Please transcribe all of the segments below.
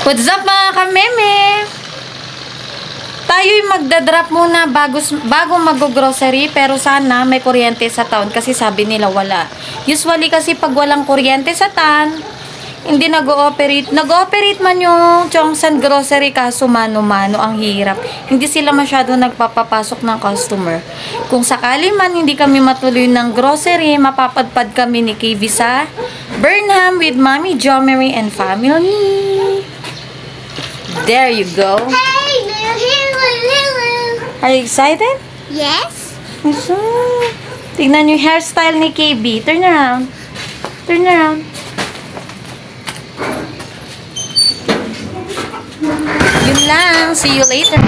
What's up mga kameme? Tayo'y magdadrop muna bago mag-grocery, pero sana may kuryente sa town kasi sabi nila wala. Usually kasi pag walang kuryente sa town, hindi nag-ooperate. Nag-ooperate man yung Chongsan Grocery kaso mano-mano ang hirap. Hindi sila masyado nagpapapasok ng customer. Kung sakali man hindi kami matuloy ng grocery, mapapadpad kami ni KV sa Burnham with Mommy Jomery and family. There you go. Hey, hello. Are you excited? Yes. Tignan yung hairstyle ni KB. Turn around. Turn around. Yun lang. See you later.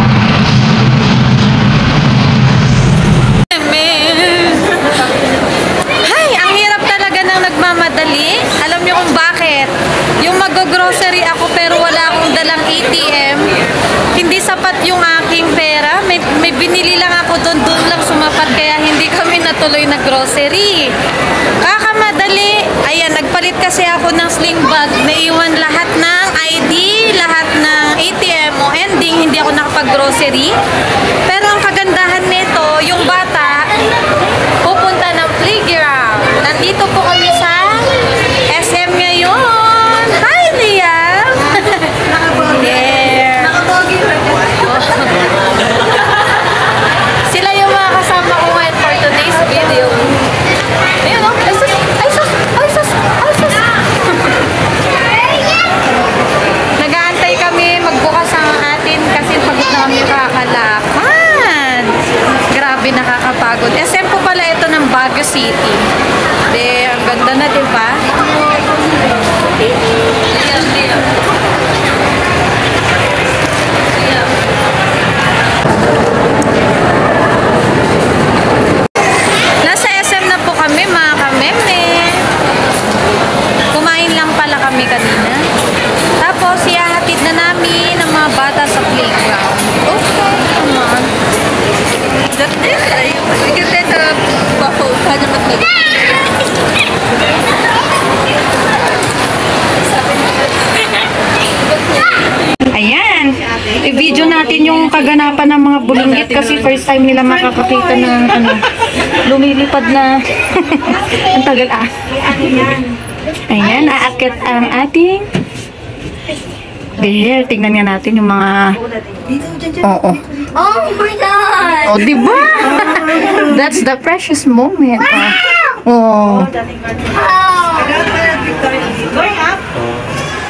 Hi! Ang hirap talaga ng nagmamadali. Alam niyo kung bakit? Yung mag-grocery ako pero wala akong dalang ATM. Hindi sapat yung aking pera. May binili lang ako doon lang sumapat kaya hindi kami natuloy na grocery. Kakamadali. Ayan, nagpalit kasi ako ng sling bag. Naiwan lahat ng ID, lahat ng ATM o ending. Hindi ako nakapag-grocery. Pero ang kagandahan nito, yung bata pupunta ng playground. Nandito po kami sa SM ngayon. Hi, Liam! Yeah. Sila yung mga kasama ko ngayon for today's video. Ayun, oh. Ay, sus! Ay, sus! Ay, sus! Ay, sus! Nag-aantay kami magbukas ang atin kasi pagod na kami kakalakad. Grabe, nakakapagod. SM po pala ito ng Baguio City. Ang ganda na, diba? Nasa SM na po kami, mga kameme. Kumain lang pala kami kanina. Tapos, ihahatid na namin ang mga bata sa playground. Okay, come on. That's it. I can set a buffalo. Sana matulog. Ayan. I-video natin yung kaganapan ng mga bulinggit kasi first time nila makakakita ng lumilipad na ang tagal Ayan, aakyat ang ating there. Tignan nga natin yung mga oo. Oh my God. Oh, diba? That's the precious moment. Oh.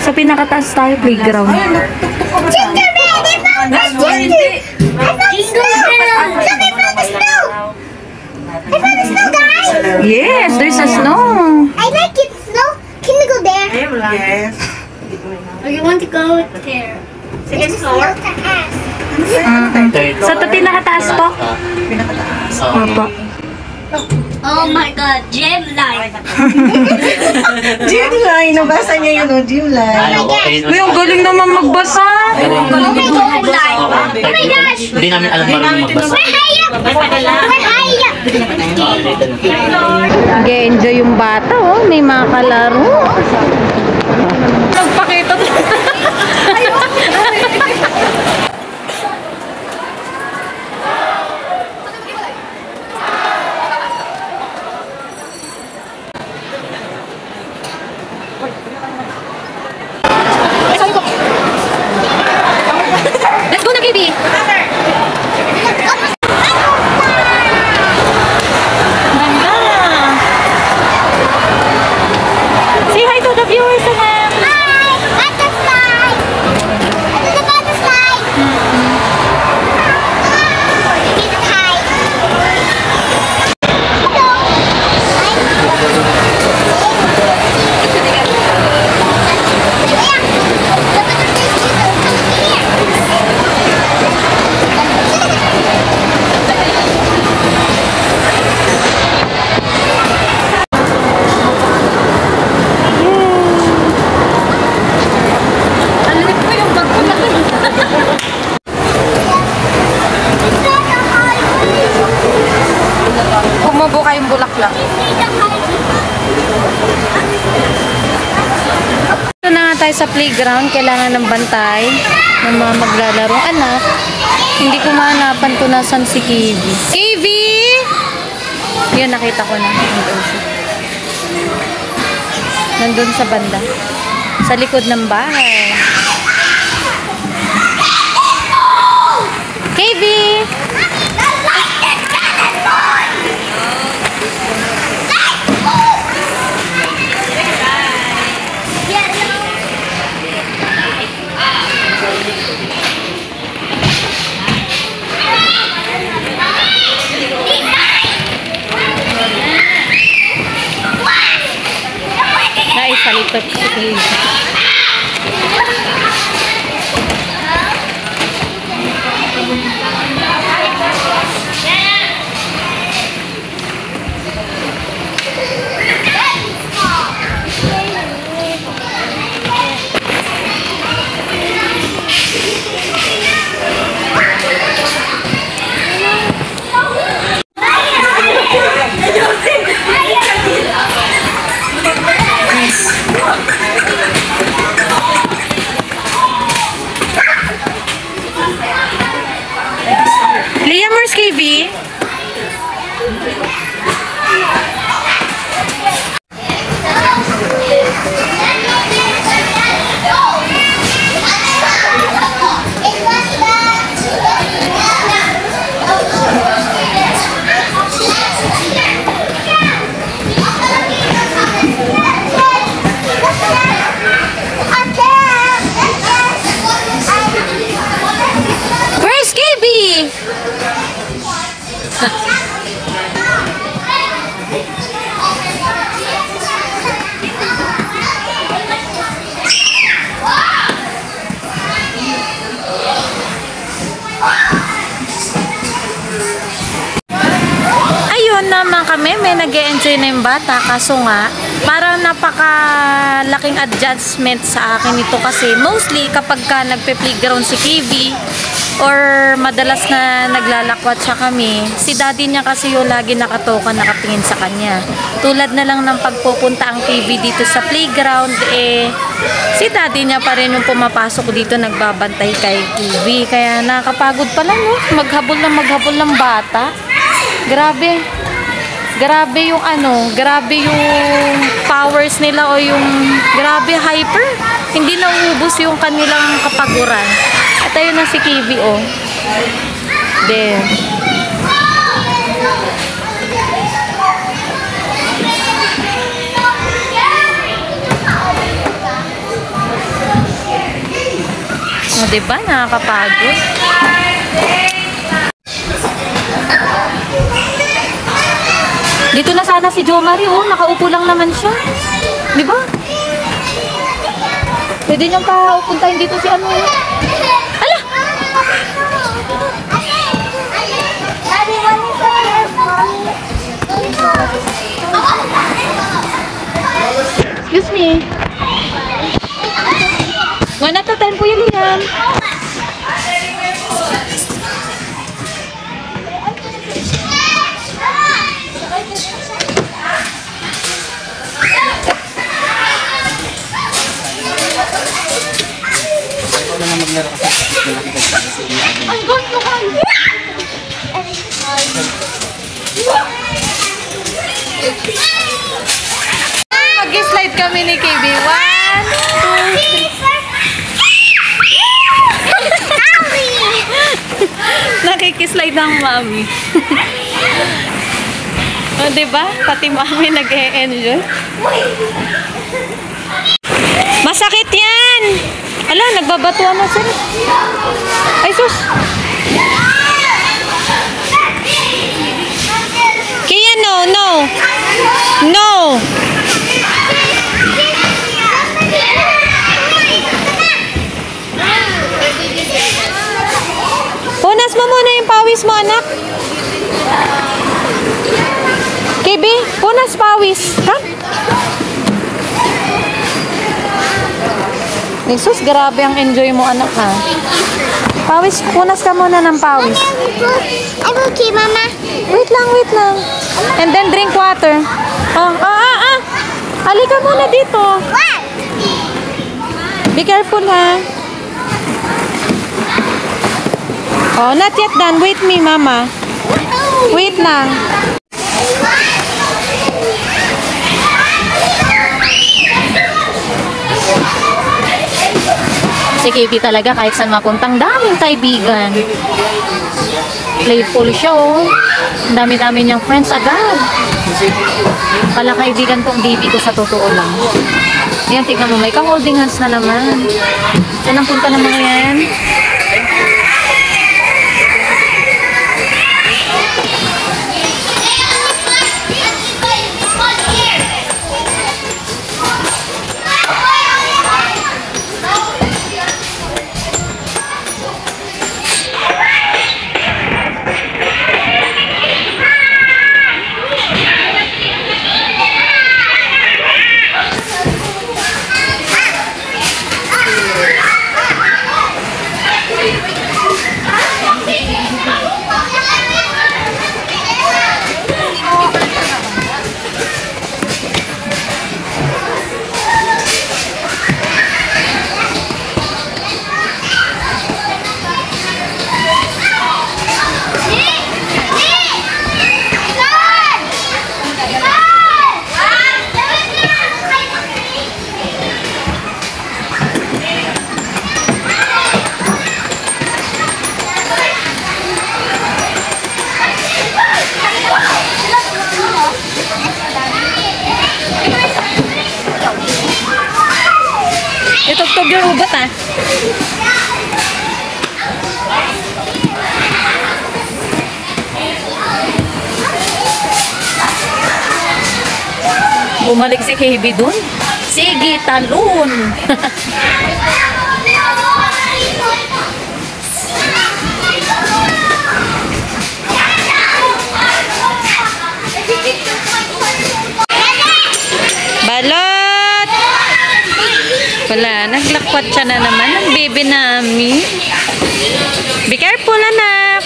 Sa pinakataas tayo, playground. Gingerbread! I found the ginger! I found the snow! Somebody found the snow! I found the snow, guys! Yes, there's a snow. I like it, snow. Can we go there? Yes. Or you want to go there? Second floor? Sa pinakataas po? Pinakataas. Opo. Oh my God, gem light! Gym line. Nabasa niya yun, oh. Gym line. Uy, ang galing naman magbasa. Oh my God, light! Oh my gosh! Hindi namin alam marunong magbasa. We're high up! We're high up! Nag-enjoy yung bata, oh. May mga kalaro. Nagpakita. Let's go na, baby. Ganda. Say hi to the viewers, Anam. tayo sa playground, kailangan ng bantay ng mga maglalarong anak. Hindi ko mahanapan kung nasan si Kiwi. Kiwi! Yun, nakita ko na. Nandun siya. Nandun sa banda. Sa likod ng bahay. Kiwi! Naisalitot si Kiwi. Liam, where's Kiwi? Where's Kiwi? Ayun naman kami, may nag-e-enjoy na yung bata. Kaso nga, parang napakalaking adjustment sa akin ito kasi mostly kapag ka nagpe-playground si Kiwi or madalas na naglalakwat siya kami, si daddy niya kasi yung lagi nakatoka, nakatingin sa kanya. Tulad na lang ng pagpupunta ang Kiwi dito sa playground, si daddy niya pa rin yung pumapasok dito nagbabantay kay Kiwi. Kaya nakakapagod pala, no? Maghabol ng bata. Grabe. Grabe yung grabe yung powers nila o yung grabe hyper. Hindi nauubos yung kanilang kapaguran. At ayun na si Kiwi, oh. There. O, diba? Nakakapagod. Dito na sana si Jo Marie, oh. Nakaupo lang naman siya. Di ba? Pwede niyang papuntahin dito si ano. Ala! Excuse me. 1 out of 10 po yun yan. Mag-slide kami ni KB. 1, 2, 3. Nakikislide ng mami. O, diba? Pati mami nag-e-enjoy. Masakit yan! Ala, nagbabatuan na sila. Ay, sus! Kaya, no, no! No! Punas mo muna yung pawis mo, anak. KB, punas pawis. Ha? Jesus, grabe ang enjoy mo, anak, ha? Pawis, punas ka muna ng pawis. I'm okay, Mama. Wait lang, wait lang. And then drink water. Halika muna dito. What? Be careful, ha? Oh, not yet done. Wait me, Mama. Wait lang. Si Katie talaga kahit saan mapuntang daming kaibigan. Playful siya, oh. Ang dami-dami niyang friends agad. Pala kaibigan tong baby ko sa totoo lang. Ayan, tignan mo, may ka-holding hands na naman. Saan ang punta ng mga yan? Itugtog yung ubat, ah. Bumalik si KB dun. Sige, talon. Balot! Wala, naglakwat siya na naman ang baby namin. Be careful, anak.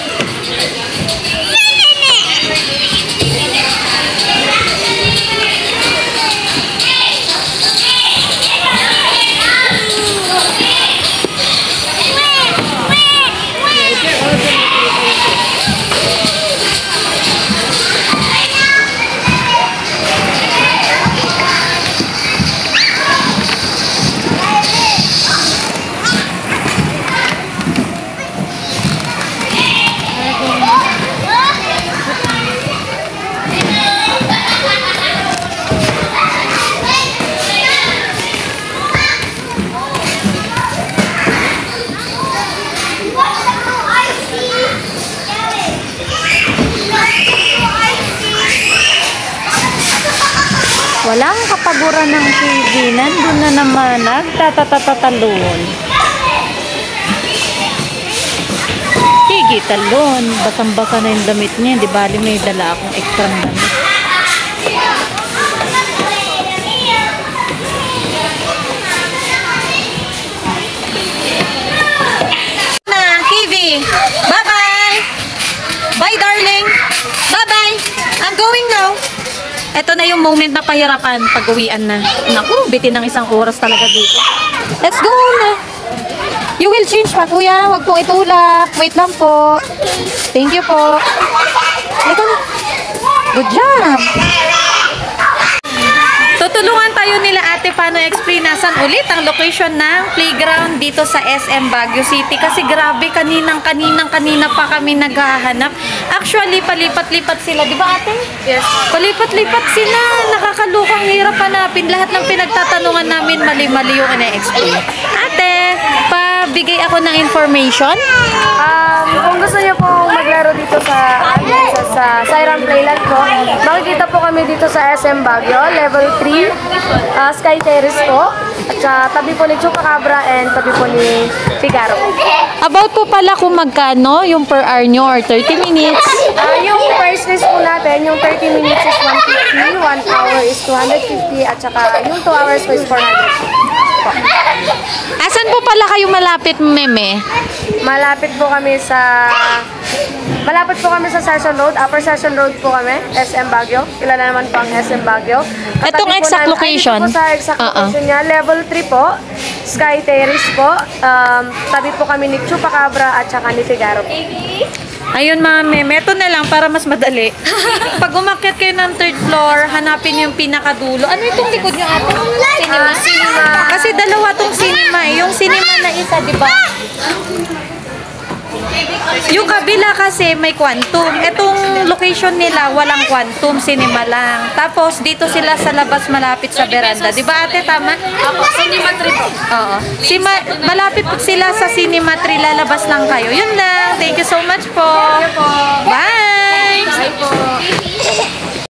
Walang kapaguran ng TV. Nandun na naman. Nagtatatatalon. Sige, talon. Basang-basa na yung damit niya. Di bali may dala akong extra damit. Na, Kiwi. Bye-bye. Bye, darling. Bye-bye. I'm going now. Ito na yung moment na pahirapan pag uwian na. Naku, bitin ng isang oras talaga dito. Let's go na. You will change pa, kuya. Huwag pong itulak. Wait lang po. Thank you po. Ito na. Good job. Tutulungan tayo nila ate paano explain nasan ulit ang location ng playground dito sa SM Baguio City. Kasi grabe, kanina pa kami naghahanap. Actually, palipat-lipat sila. Di ba ate? Yes. Palipat-lipat sila. Nakakalukang hirap hanapin. Lahat ng pinagtatanungan namin, mali-mali yung ina-explain. Ate, pabigay ako ng information. Kung gusto niyo po maglaro dito sa Siren Playland po, makikita po kami dito sa SM Baguio, level 3, Sky Terrace po. At sa tabi po ni Chupacabra and tabi po ni Figaro. About po pala kung magkano yung per hour nyo or 30 minutes. Yung price list po natin, yung 30 minutes is 150, 1 hour is 250, at saka yung 2 hours po is 400. Asan po pala kayo malapit, meme? Malapit po kami sa Malapit po kami sa Session Road, Upper Session Road po kami, SM Baguio. Kilala naman po ang SM Baguio. Itong Katabi po exact location? Dito po sa exact location niya, level 3 po, Sky Terrace po. Tabi po kami ni Chupacabra at saka ni Figaro. Ayun mga meme, ito na lang para mas madali. Pag umakyat kayo ng third floor, hanapin yung pinakadulo. Ano itong likod nyo ate? Cinema. Kasi dalawa tong cinema eh. Yung cinema na isa, di ba? Yung kabila kasi may quantum. Itong location nila, walang quantum, cinema lang. Tapos dito sila sa labas malapit sa veranda. Di ba ate, tama? Cinema 3 po. Oo. Malapit po sila sa Cinema 3, lalabas lang kayo. Yun lang. Thank you so much po. Bye! Bye po.